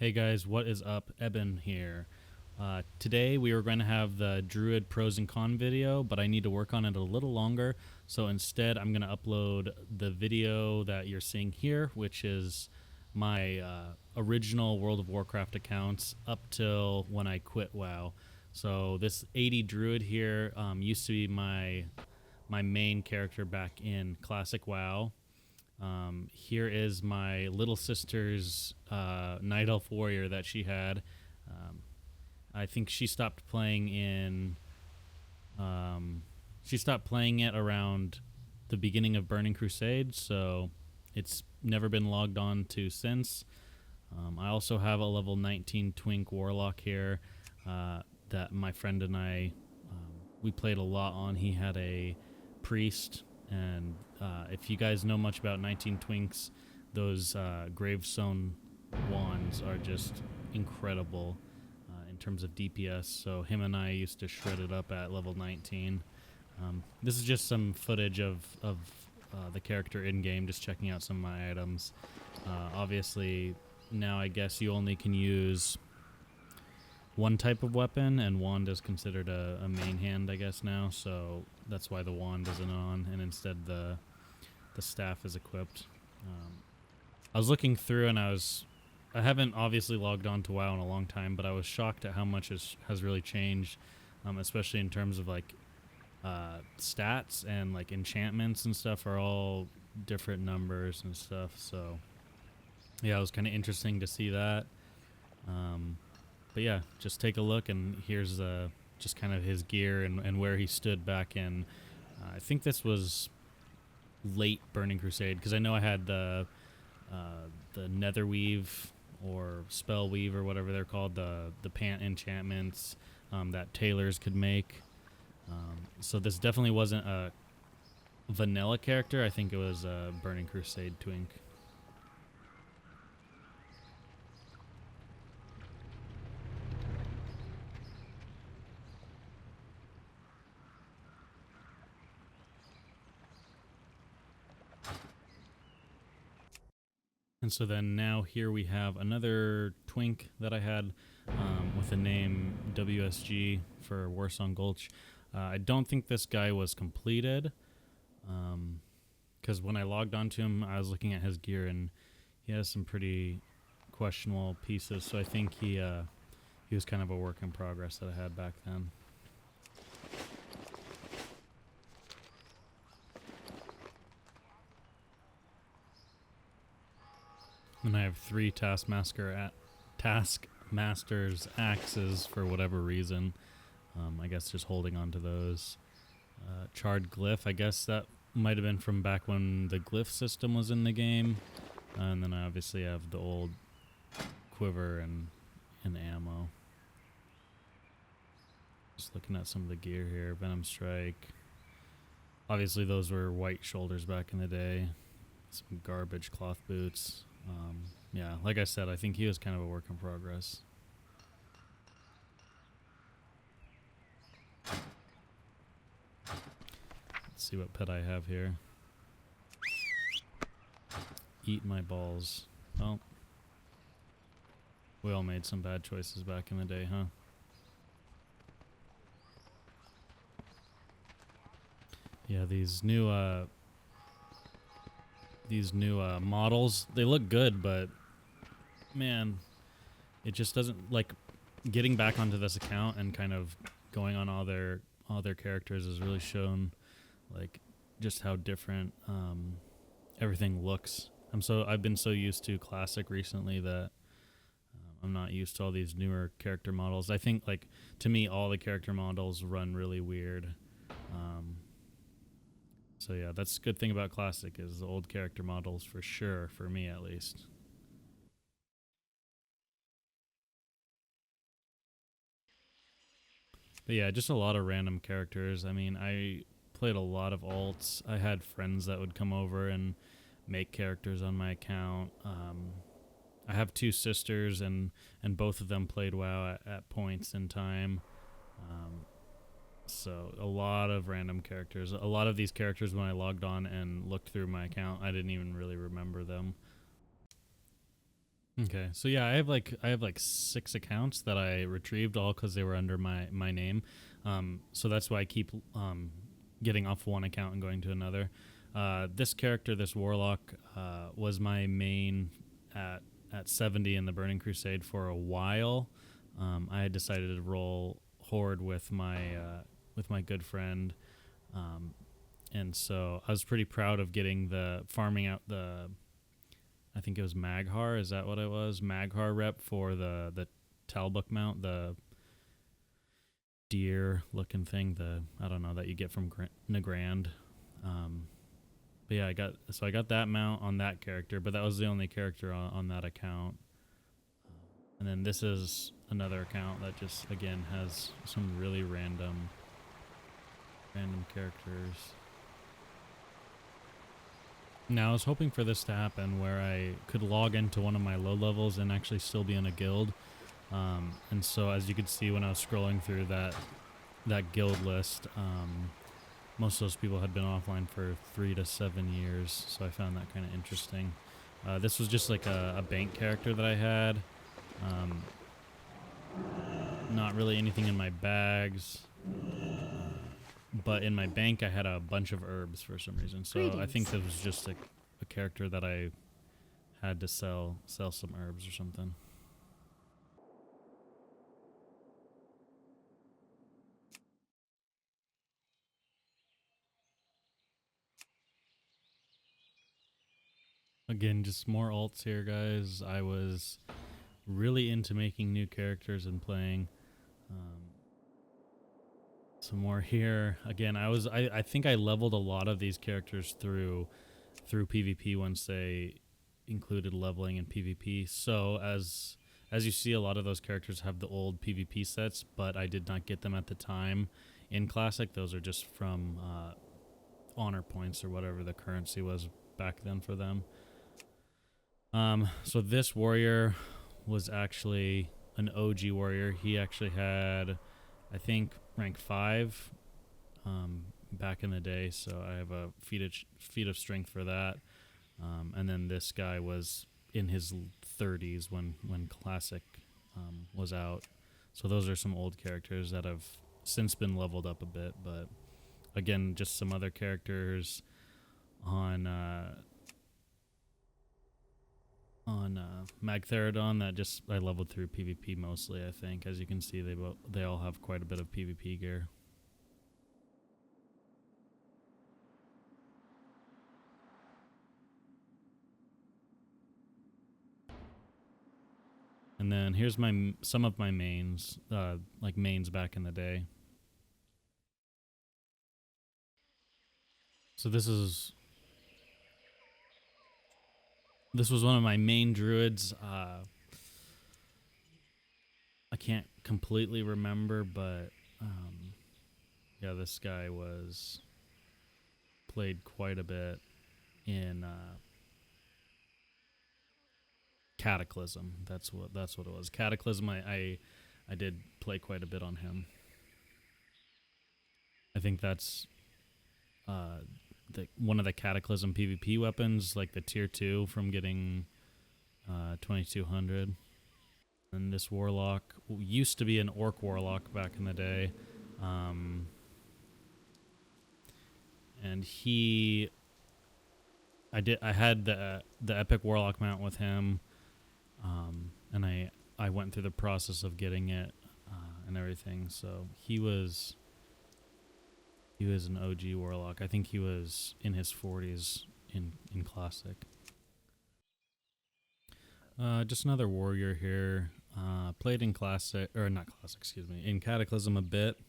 Hey guys, what is up? Eben here. Today we were going to have the Druid pros and con video, but I need to work on it a little longer. So instead, I'm going to upload the video that you're seeing here, which is my original World of Warcraft accounts up till when I quit WoW. So this 80 Druid here used to be my main character back in Classic WoW. Here is my little sister's Night Elf Warrior that she had. I think she stopped playing in. She stopped playing it around the beginning of Burning Crusade, so it's never been logged on to since. I also have a level 19 Twink Warlock here that my friend and I we played a lot on. He had a priest. And if you guys know much about 19 Twinks, those gravestone wands are just incredible in terms of DPS. So him and I used to shred it up at level 19. This is just some footage of the character in-game, just checking out some of my items. Obviously, now I guess you only can use one type of weapon, and wand is considered a main hand, I guess, now, so that's why the wand isn't on, and instead the staff is equipped. I was looking through, and I haven't obviously logged on to WoW in a long time, but I was shocked at how much has really changed, especially in terms of like stats and like enchantments and stuff are all different numbers and stuff. So yeah, it was kind of interesting to see that. But yeah, just take a look, and here's just kind of his gear and where he stood back in. I think this was late Burning Crusade, because I know I had the Netherweave or Spellweave or whatever they're called, the pant enchantments that tailors could make. So this definitely wasn't a vanilla character. I think it was a Burning Crusade twink. And so then now here we have another twink that I had with the name WSG for Warsong Gulch. I don't think this guy was completed, because when I logged onto him, I was looking at his gear, and he has some pretty questionable pieces. So I think he was kind of a work in progress that I had back then. And I have 3 Taskmaster's axes for whatever reason. I guess just holding on to those. Charred glyph, I guess that might have been from back when the glyph system was in the game. And then I obviously have the old quiver and ammo. Just looking at some of the gear here. Venom Strike. Obviously those were white shoulders back in the day. Some garbage cloth boots. Yeah, like I said, I think he was kind of a work in progress. Let's see what pet I have here. Eat my balls. Well, we all made some bad choices back in the day, huh? Yeah, these new models, they look good, but man, it just doesn't, like, getting back onto this account and kind of going on all their characters has really shown like just how different everything looks. I've been so used to Classic recently that I'm not used to all these newer character models. I think, like, to me, all the character models run really weird. So yeah, that's a good thing about Classic, is the old character models, for sure, for me at least. But yeah, just a lot of random characters. I mean, I played a lot of alts. I had friends that would come over and make characters on my account. I have 2 sisters, and both of them played WoW at points in time. So a lot of random characters. A lot of these characters, when I logged on and looked through my account, I didn't even really remember them. Okay, so yeah, I have like 6 accounts that I retrieved all because they were under my name. So that's why I keep getting off one account and going to another. This character, this warlock, was my main at at 70 in the Burning Crusade for a while. I had decided to roll horde with my good friend, um, and so I was pretty proud of getting the farming out the, I think it was Maghar. Is that what it was? Maghar rep for the Talbuk mount, the deer looking thing. The, I don't know, that you get from Nagrand. Um, but yeah, I got that mount on that character, but that was the only character on that account. And then this is another account that just again has some really random characters. Now I was hoping for this to happen where I could log into one of my low levels and actually still be in a guild. And so as you could see when I was scrolling through that guild list, most of those people had been offline for 3 to 7 years. So I found that kind of interesting. This was just like a bank character that I had. Um, Not really anything in my bags. But in my bank, I had a bunch of herbs for some reason. So I think this was just a character that I had to sell some herbs or something. Again, just more alts here, guys. I was really into making new characters and playing. Um, some more here. Again, I think I leveled a lot of these characters through PvP once they included leveling in PvP. So as you see, a lot of those characters have the old PvP sets, but I did not get them at the time in Classic. Those are just from honor points or whatever the currency was back then for them. So this warrior was actually an OG warrior. He actually had, I think, rank 5 back in the day. So I have a feat of strength for that. And then this guy was in his 30s when Classic was out. So those are some old characters that have since been leveled up a bit. But again, just some other characters on Magtheridon that just I leveled through PvP mostly. I think, as you can see, they all have quite a bit of PvP gear. And then here's some of my mains, like mains back in the day. So this was one of my main druids. I can't completely remember, but yeah, this guy was played quite a bit in Cataclysm. That's what it was. Cataclysm. I did play quite a bit on him. I think that's one of the Cataclysm PvP weapons, like the tier 2 from getting 2200. And this warlock used to be an orc warlock back in the day, and I had the epic warlock mount with him, and I went through the process of getting it and everything. So he was an OG warlock. I think he was in his 40s in Classic. Just another warrior here. Played in Classic, or not Classic, excuse me, in Cataclysm a bit.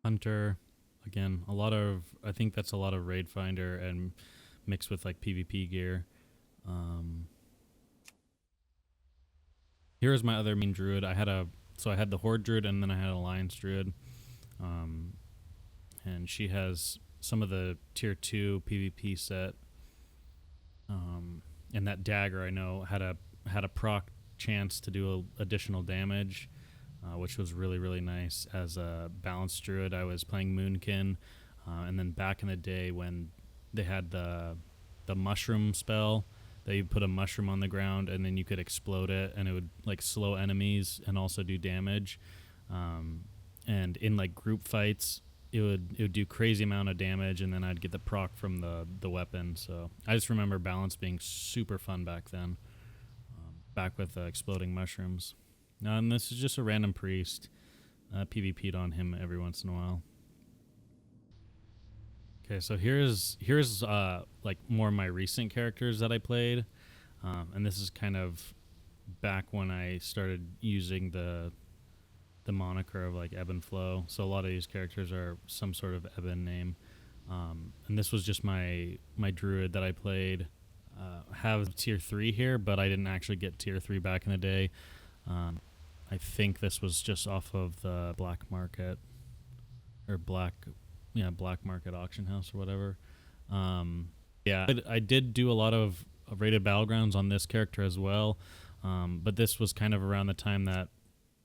Hunter, again, I think that's a lot of Raid Finder and mixed with like PvP gear. Here's my other main druid. I had the Horde Druid and then I had Alliance Druid. And she has some of the tier 2 PvP set. And that dagger I know had a proc chance to do additional damage, which was really, really nice. As a balanced druid, I was playing Moonkin, and then back in the day when they had the mushroom spell that you put a mushroom on the ground and then you could explode it, and it would like slow enemies and also do damage. And in like group fights, it would do crazy amount of damage, and then I'd get the proc from the weapon. So I just remember balance being super fun back then, back with exploding mushrooms. And this is just a random priest. PvP'd on him every once in a while. Okay, so here's like more of my recent characters that I played, and this is kind of back when I started using the moniker of like Ebbnflow. So a lot of these characters are some sort of Ebben name, and this was just my Druid that I played. Have tier 3 here, but I didn't actually get tier 3 back in the day. I think this was just off of the black market or black market auction house or whatever. I did do a lot of rated battlegrounds on this character as well, but this was kind of around the time that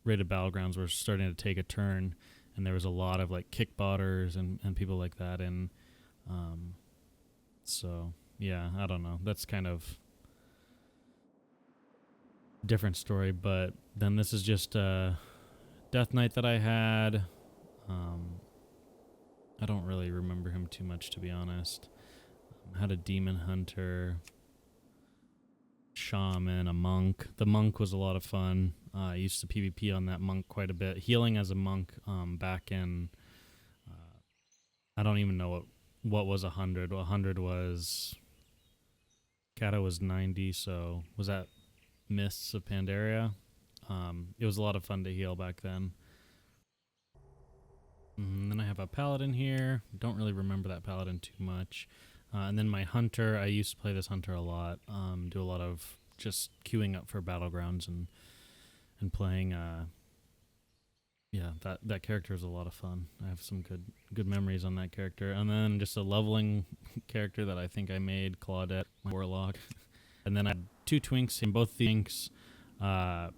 rated battlegrounds were starting to take a turn, and there was a lot of like kickbotters and people like that, and so yeah, I don't know, that's kind of different story. But then this is just a Death Knight that I had. I don't really remember him too much, to be honest. Had a Demon Hunter, Shaman, a Monk. The Monk was a lot of fun. I used to PvP on that Monk quite a bit. Healing as a Monk back in... I don't even know what was 100. 100 was... Kata was 90, so was that Mists of Pandaria? It was a lot of fun to heal back then. And then I have a Paladin here. Don't really remember that Paladin too much. And then my Hunter, I used to play this Hunter a lot. Do a lot of just queuing up for battlegrounds and playing. That character is a lot of fun. I have some good memories on that character. And then just a leveling character that I think I made, Claudette, my Warlock. And then I had 2 twinks, and both the twinks I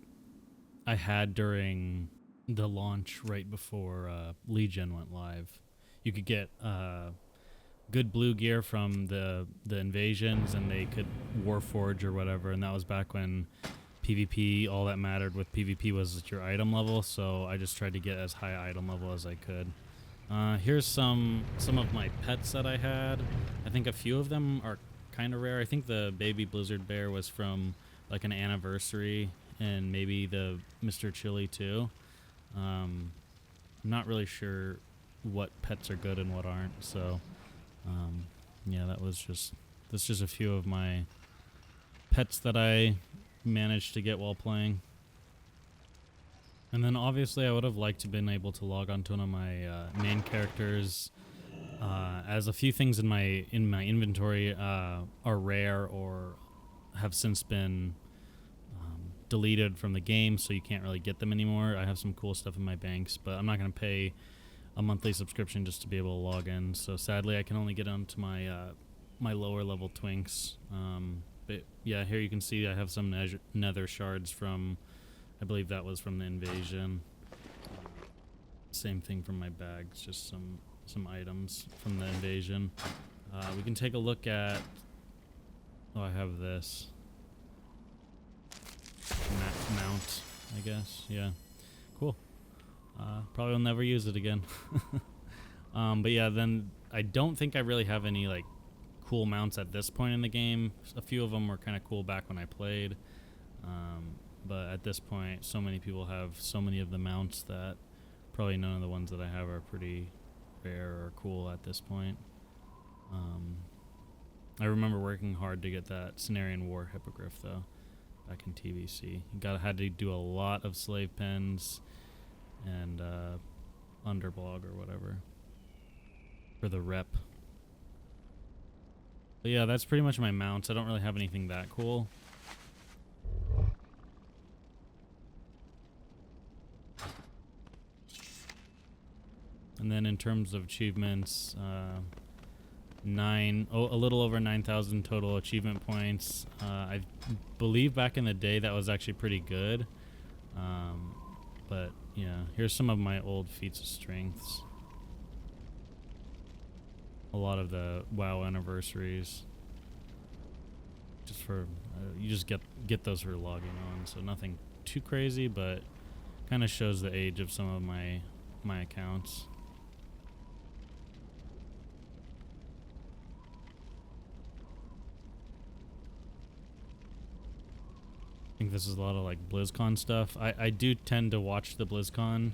had during the launch right before Legion went live. You could get good blue gear from the invasions, and they could Warforge or whatever, and that was back when PvP, all that mattered with PvP was your item level, so I just tried to get as high item level as I could. Here's some of my pets that I had. I think a few of them are kind of rare. I think the baby blizzard bear was from like an anniversary, and maybe the Mr. Chili too. I'm not really sure what pets are good and what aren't, so that's just a few of my pets that I managed to get while playing. And then obviously I would have liked to been able to log on to one of my main characters, as a few things in my inventory are rare or have since been deleted from the game, so you can't really get them anymore. I have some cool stuff in my banks, but I'm not going to pay a monthly subscription just to be able to log in, so sadly I can only get onto my my lower level twinks. But yeah, here you can see I have some nether shards from, I believe that was from the invasion. Same thing from my bags, just some items from the invasion. We can take a look at, I have this mount, I guess. Yeah, cool. Probably will never use it again. But yeah, then I don't think I really have any like cool mounts at this point in the game. A few of them were kind of cool back when I played, but at this point so many people have so many of the mounts that probably none of the ones that I have are pretty rare or cool at this point. I remember working hard to get that Cenarian War Hippogriff though back in TVC. You had to do a lot of slave pens and underblog or whatever for the rep. But yeah, that's pretty much my mounts. I don't really have anything that cool. And then in terms of achievements, a little over 9,000 total achievement points. I believe back in the day that was actually pretty good. But yeah, here's some of my old feats of strengths. A lot of the WoW anniversaries. just for you just get those for logging on, so nothing too crazy, but kind of shows the age of some of my accounts. I think this is a lot of like BlizzCon stuff. I do tend to watch the BlizzCon,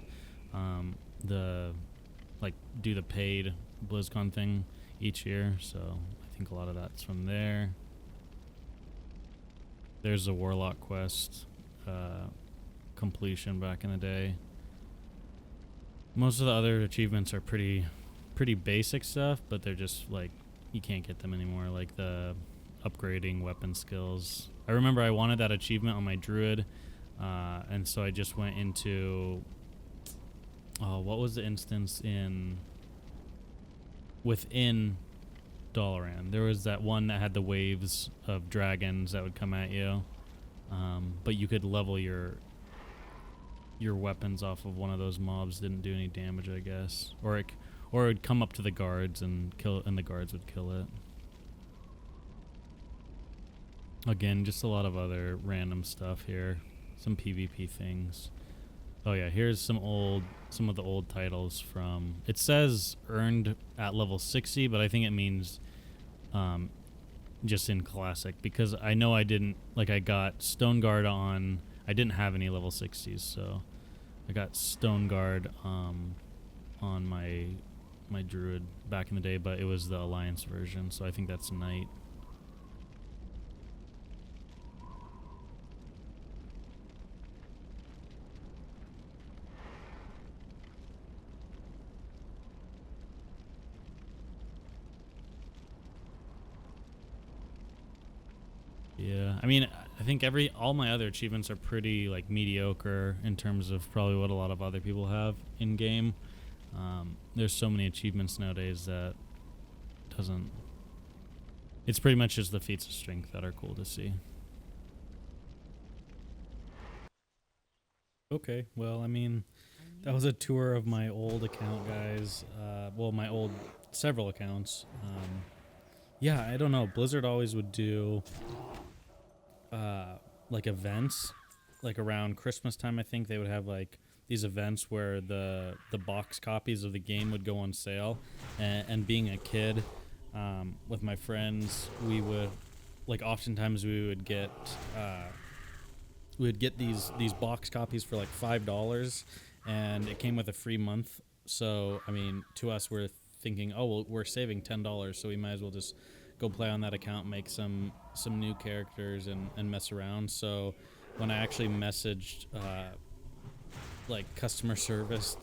do the paid BlizzCon thing each year, so I think a lot of that's from there. There's a Warlock quest completion back in the day. Most of the other achievements are pretty basic stuff, but they're just like you can't get them anymore, like the upgrading weapon skills. I remember I wanted that achievement on my Druid, and so I just went into what was the instance within Dalaran? There was that one that had the waves of dragons that would come at you, but you could level your weapons off of one of those mobs. Didn't do any damage, I guess, or it would come up to the guards and kill, and the guards would kill it. Again, just a lot of other random stuff here, some PvP things. Oh yeah, here's some of the old titles from. It says earned at level 60, but I think it means just in classic, because I know I didn't, like, I got Stone Guard on. I didn't have any level 60s, so I got Stone Guard on my Druid back in the day, but it was the Alliance version, so I think that's Knight. Yeah, I mean, I think all my other achievements are pretty like mediocre in terms of probably what a lot of other people have in game. There's so many achievements nowadays that doesn't. It's pretty much just the feats of strength that are cool to see. Okay, well, I mean, that was a tour of my old account, guys. Well, my old several accounts. Yeah, I don't know. Blizzard always would do like events, like around Christmas time. I think they would have like these events where the box copies of the game would go on sale, and being a kid, with my friends, we would, like, oftentimes we would get these box copies for like $5, and it came with a free month. So I mean, to us, we're thinking, oh well, we're saving $10, so we might as well just go play on that account, make some new characters and mess around. So when I actually messaged like customer service,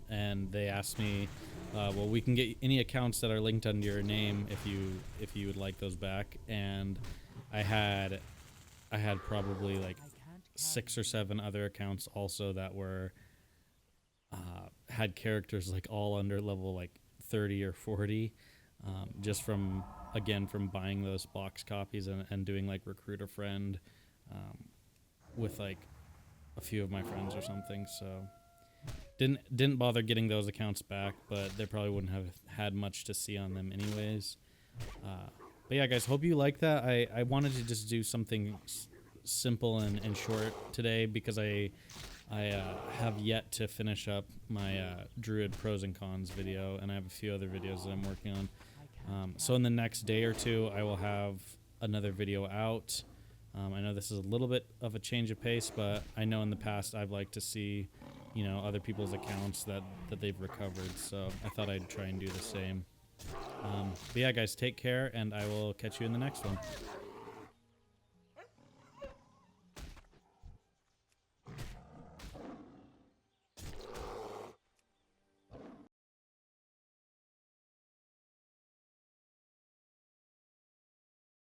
and they asked me, well, we can get any accounts that are linked under your name if you would like those back. And I had probably like 6 or 7 other accounts also that were had characters like all under level like 30 or 40, just from buying those box copies and doing like recruit a friend with like a few of my friends or something. So didn't bother getting those accounts back, but they probably wouldn't have had much to see on them anyways. But yeah, guys, hope you like that. I wanted to just do something simple and short today, because I have yet to finish up my Druid pros and cons video, and I have a few other videos that I'm working on. So in the next day or two, I will have another video out. I know this is a little bit of a change of pace, but I know in the past I've liked to see, other people's accounts that they've recovered. So I thought I'd try and do the same. But yeah, guys, take care, and I will catch you in the next one.